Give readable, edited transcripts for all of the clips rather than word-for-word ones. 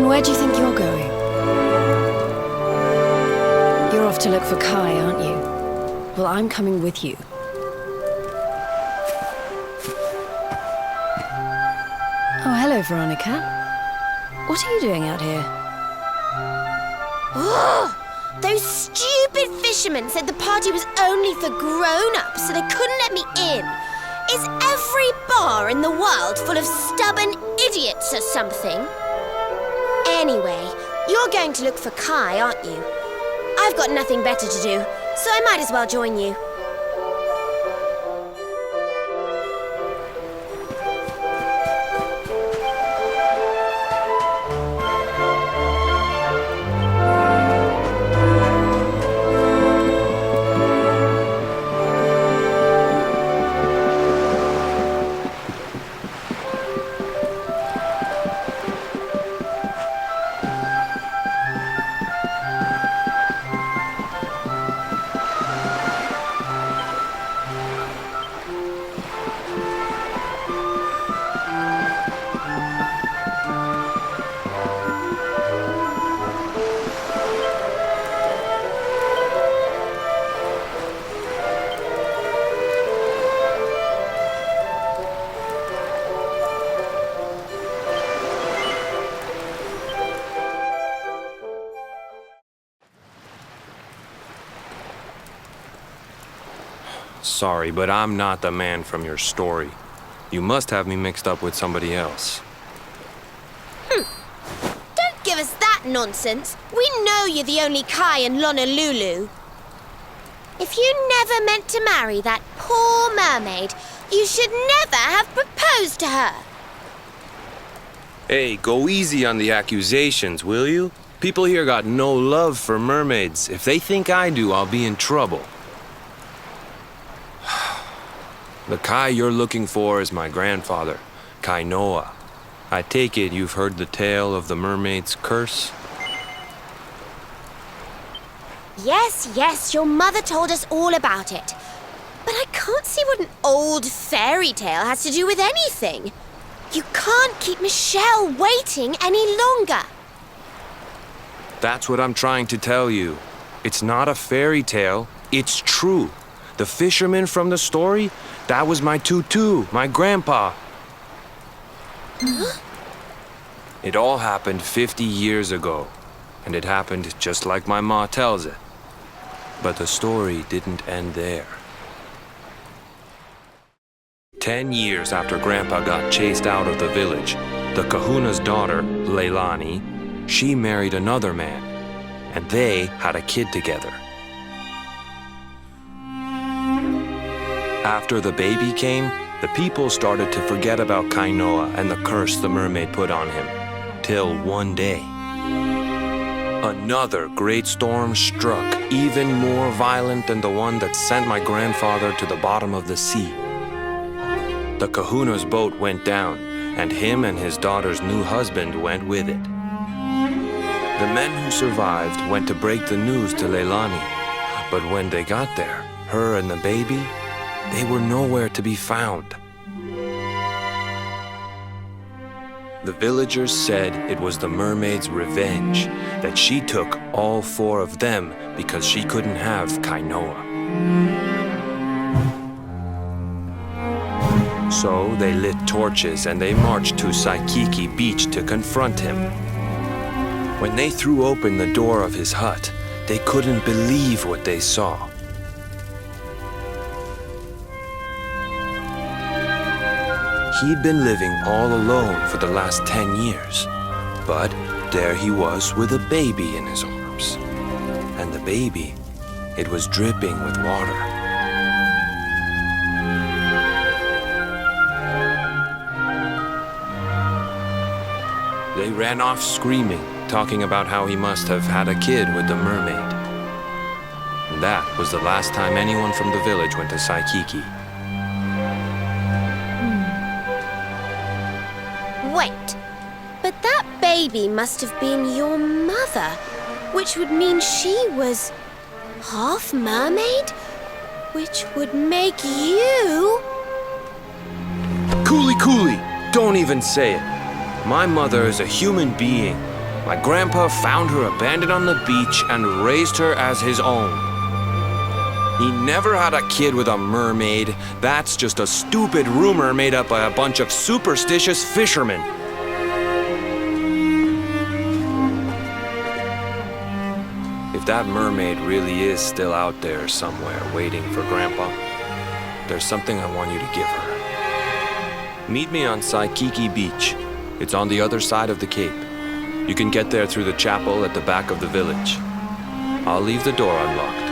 And where do you think you're going? You're off to look for Kai, aren't you? Well, I'm coming with you. Oh, hello, Veronica. What are you doing out here? Ugh! Those stupid fishermen said the party was only for grown-ups, so they couldn't let me in. Is every bar in the world full of stubborn idiots or something? Anyway, you're going to look for Kai, aren't you? I've got nothing better to do, so I might as well join you. Sorry, but I'm not the man from your story. You must have me mixed up with somebody else. Don't give us that nonsense. We know you're the only Kai in Honolulu. If you never meant to marry that poor mermaid, you should never have proposed to her. Hey, go easy on the accusations, will you? People here got no love for mermaids. If they think I do, I'll be in trouble. The Kai you're looking for is my grandfather, Kainoa. I take it you've heard the tale of the mermaid's curse? Yes, your mother told us all about it. But I can't see what an old fairy tale has to do with anything. You can't keep Michelle waiting any longer. That's what I'm trying to tell you. It's not a fairy tale, it's true. The fisherman from the story, that was my tutu, my grandpa. Huh? It all happened 50 years ago, and it happened just like my ma tells it. But the story didn't end there. 10 years after Grandpa got chased out of the village, the kahuna's daughter, Leilani, she married another man, and they had a kid together. After the baby came, the people started to forget about Kainoa and the curse the mermaid put on him. Till one day, another great storm struck, even more violent than the one that sent my grandfather to the bottom of the sea. The kahuna's boat went down, and him and his daughter's new husband went with it. The men who survived went to break the news to Leilani, but when they got there, her and the baby, they were nowhere to be found. The villagers said it was the mermaid's revenge, that she took all 4 of them because she couldn't have Kainoa. So they lit torches and they marched to Saikiki Beach to confront him. When they threw open the door of his hut, they couldn't believe what they saw. He'd been living all alone for the last 10 years, but there he was with a baby in his arms. And the baby, it was dripping with water. They ran off screaming, talking about how he must have had a kid with the mermaid. And that was the last time anyone from the village went to Saikiki. Wait, but that baby must have been your mother, which would mean she was half mermaid, which would make you... Cooley! Don't even say it. My mother is a human being, My grandpa found her abandoned on the beach and raised her as his own. He never had a kid with a mermaid. That's just a stupid rumor made up by a bunch of superstitious fishermen. If that mermaid really is still out there somewhere waiting for Grandpa, there's something I want you to give her. Meet me on Saikiki Beach. It's on the other side of the cape. You can get there through the chapel at the back of the village. I'll leave the door unlocked.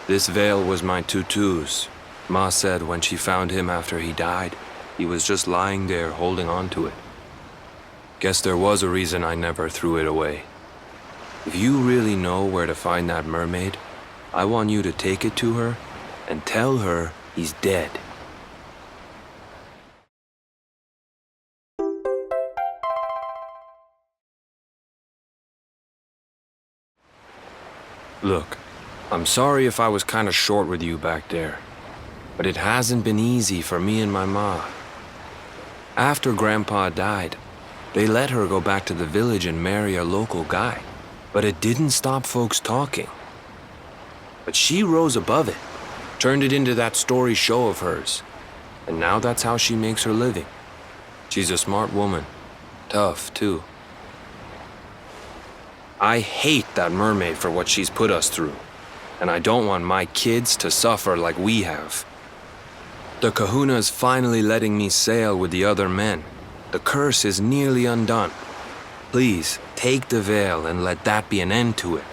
This veil was my tutu's. Ma said when she found him after he died, he was just lying there holding on to it. Guess there was a reason I never threw it away. If you really know where to find that mermaid, I want you to take it to her and tell her he's dead. Look, I'm sorry if I was kinda short with you back there, but it hasn't been easy for me and my ma. After Grandpa died, they let her go back to the village and marry a local guy, but it didn't stop folks talking. But she rose above it, turned it into that story show of hers, and now that's how she makes her living. She's a smart woman, tough too. I hate that mermaid for what she's put us through, and I don't want my kids to suffer like we have. The kahuna's finally letting me sail with the other men. The curse is nearly undone. Please, take the veil and let that be an end to it.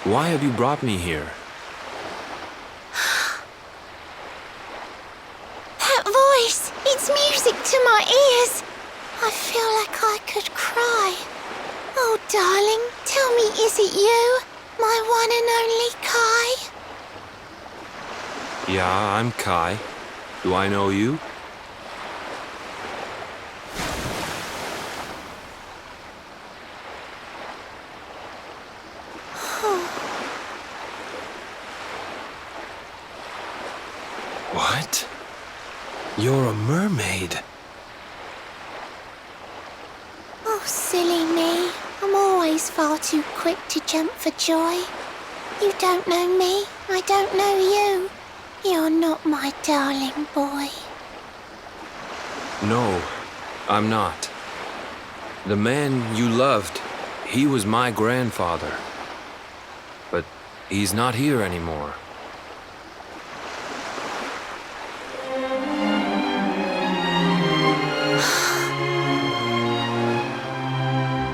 Why have you brought me here? That voice! It's music to my ears! I feel like I could cry. Oh, darling, tell me, is it you? My one and only Kai? Yeah, I'm Kai. Do I know you? What? You're a mermaid. Oh, silly me. I'm always far too quick to jump for joy. You don't know me, I don't know you. You're not my darling boy. No, I'm not. The man you loved, he was my grandfather. But he's not here anymore.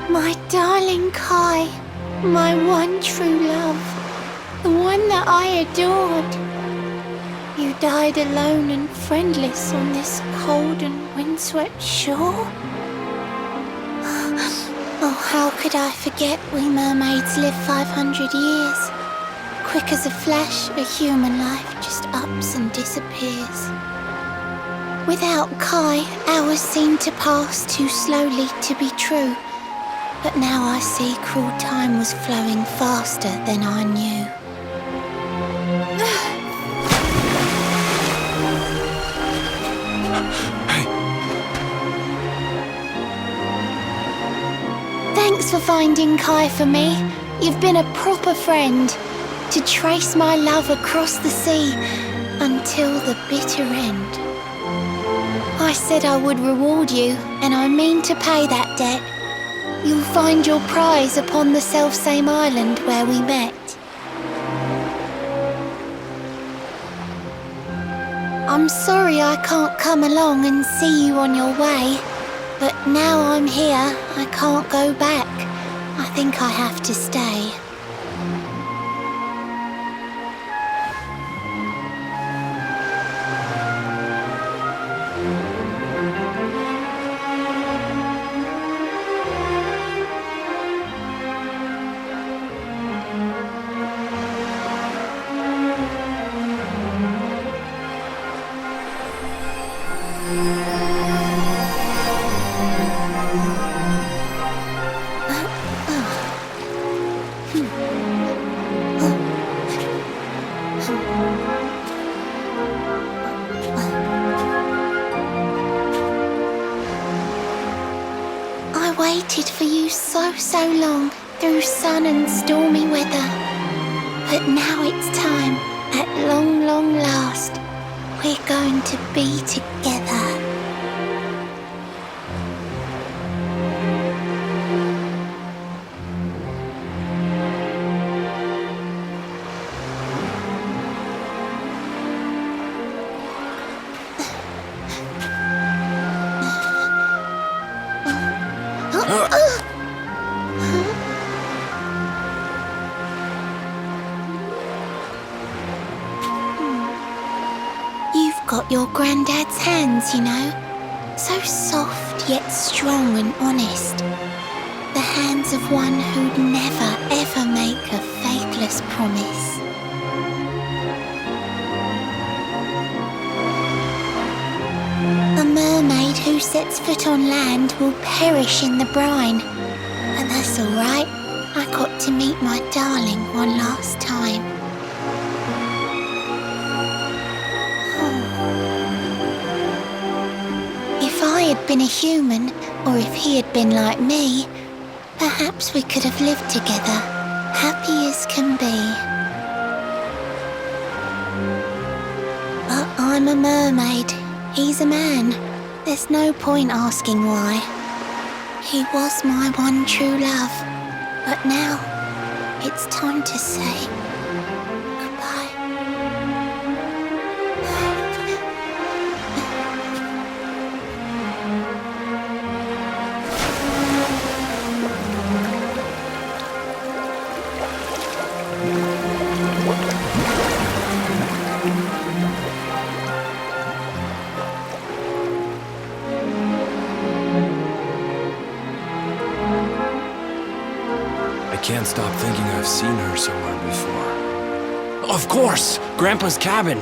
My darling Kai, my one true love, the one that I adored. You died alone and friendless on this cold and windswept shore? Oh, how could I forget we mermaids live 500 years? Quick as a flash, a human life just ups and disappears. Without Kai, hours seem to pass too slowly to be true. But now I see cruel time was flowing faster than I knew. Thanks for finding Kai for me. You've been a proper friend. To trace my love across the sea until the bitter end. I said I would reward you, and I mean to pay that debt. You'll find your prize upon the selfsame island where we met. I'm sorry I can't come along and see you on your way, but now I'm here, I can't go back. I think I have to stay. I waited for you so long, through sun and stormy weather. But now it's time, at long last, we're going to be together. You've got your granddad's hands, you know. So soft yet strong and honest. The hands of one who'd never ever make a faithless promise. A mermaid who sets foot on land will perish in the brine. But that's all right. I got to meet my darling one last time. If I had been a human, or if he had been like me, perhaps we could have lived together, happy as can be. But I'm a mermaid. He's a man. There's no point asking why. He was my one true love. But now, it's time to say goodbye. I can't stop thinking I've seen her somewhere before. Of course! Grandpa's cabin!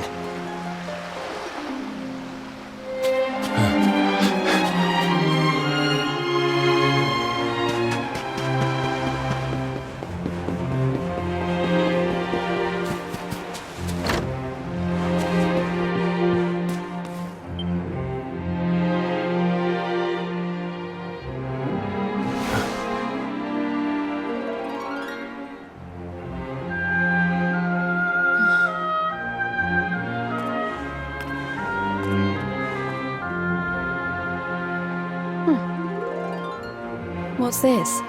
What's this?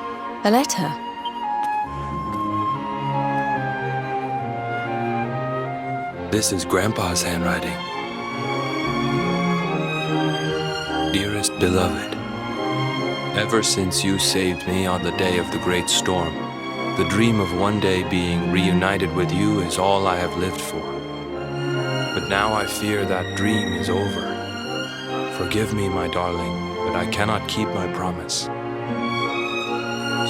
A letter? This is Grandpa's handwriting. Dearest beloved, ever since you saved me on the day of the great storm, the dream of one day being reunited with you is all I have lived for. But now I fear that dream is over. Forgive me, my darling, but I cannot keep my promise.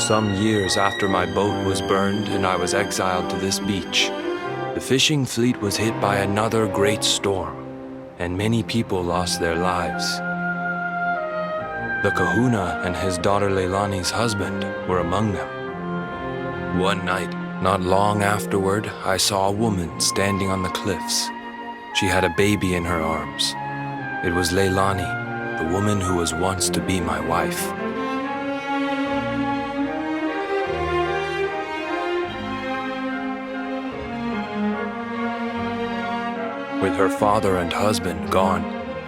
Some years after my boat was burned and I was exiled to this beach, the fishing fleet was hit by another great storm, and many people lost their lives. The kahuna and his daughter Leilani's husband were among them. One night, not long afterward, I saw a woman standing on the cliffs. She had a baby in her arms. It was Leilani, the woman who was once to be my wife. With her father and husband gone,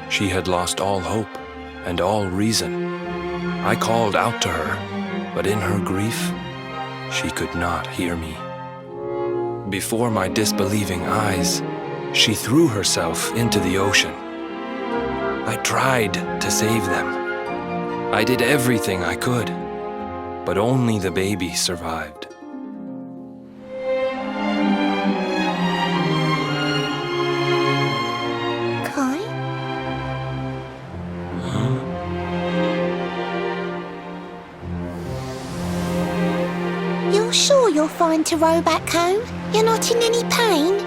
she had lost all hope and all reason. I called out to her, but in her grief, she could not hear me. Before my disbelieving eyes, she threw herself into the ocean. I tried to save them. I did everything I could, but only the baby survived. Kai? You're sure you're fine to row back home? You're not in any pain?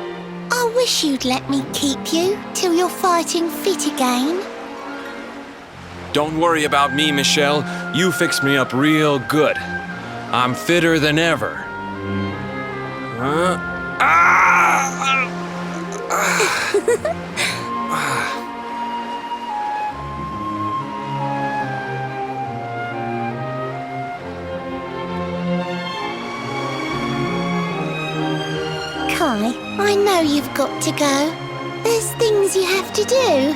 I wish you'd let me keep you till you're fighting fit again. Don't worry about me, Michelle. You fixed me up real good. I'm fitter than ever. Kai, I know you've got to go. There's things you have to do.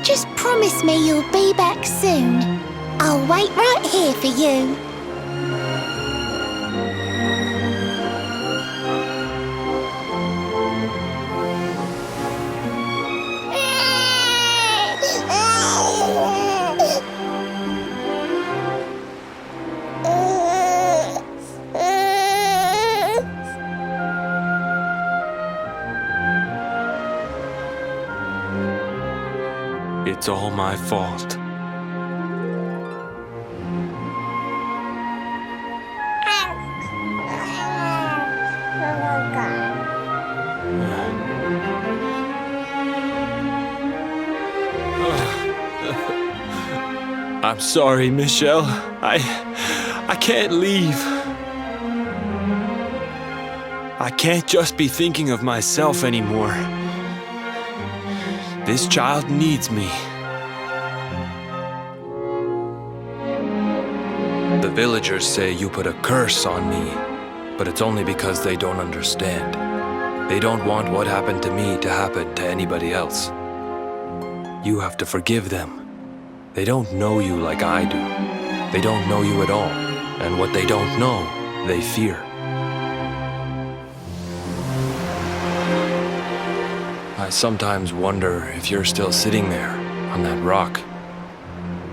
Just promise me you'll be back soon. I'll wait right here for you. It's all my fault. I'm sorry, Michelle. I can't leave. I can't just be thinking of myself anymore. This child needs me. The villagers say you put a curse on me, but it's only because they don't understand. They don't want what happened to me to happen to anybody else. You have to forgive them. They don't know you like I do. They don't know you at all, and what they don't know, they fear. I sometimes wonder if you're still sitting there on that rock,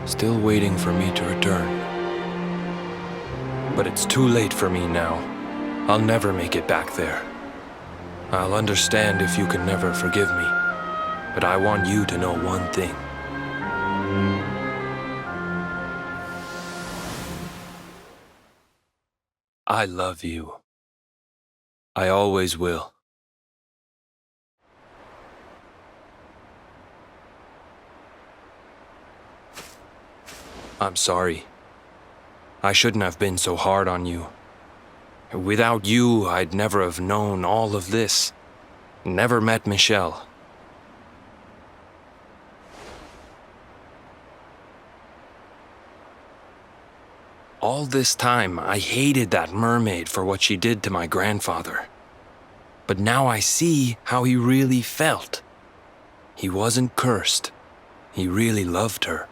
still waiting for me to return. But it's too late for me now. I'll never make it back there. I'll understand if you can never forgive me, but I want you to know one thing. I love you. I always will. I'm sorry. I shouldn't have been so hard on you. Without you, I'd never have known all of this. Never met Michelle. All this time, I hated that mermaid for what she did to my grandfather. But now I see how he really felt. He wasn't cursed. He really loved her.